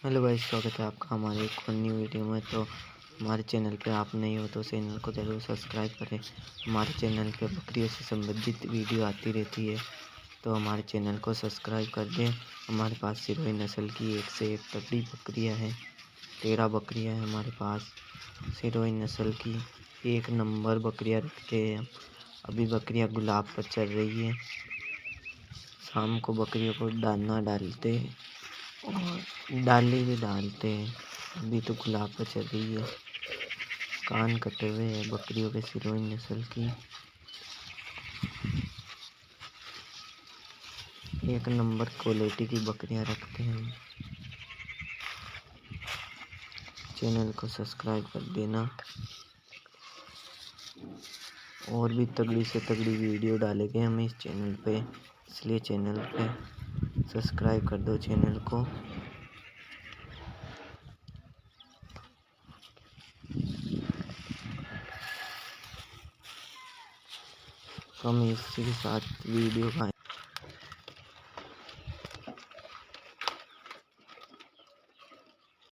Hello भाई, स्वागत है आपका हमारे एक और न्यू वीडियो में। तो हमारे चैनल पे आप नए हो तो चैनल को ज़रूर सब्सक्राइब करें। हमारे चैनल पे बकरियों से संबंधित वीडियो आती रहती है, तो हमारे चैनल को सब्सक्राइब कर दें। हमारे पास सिरोही नस्ल की एक से एक तगड़ी बकरियां हैं। 13 बकरियां हैं हमारे पास सिरोही नस्ल की। एक नंबर बकरियां रखते हैं हम। अभी बकरियां गुलाब पर चल रही है। शाम को बकरियों को दाना डालते हैं और डाली भी डालते हैं। अभी तो गुलाब पर चल रही है। कान कटे हुए हैं बकरियों के, सिरोही नस्ल की एक नंबर क्वालिटी की बकरियां रखते हैं हम। चैनल को सब्सक्राइब कर देना। और भी तगड़ी से तगड़ी वीडियो डालेंगे हम इस चैनल पे, इसलिए चैनल पे सब्सक्राइब कर दो चैनल को। तो हम इसी के साथ वीडियो का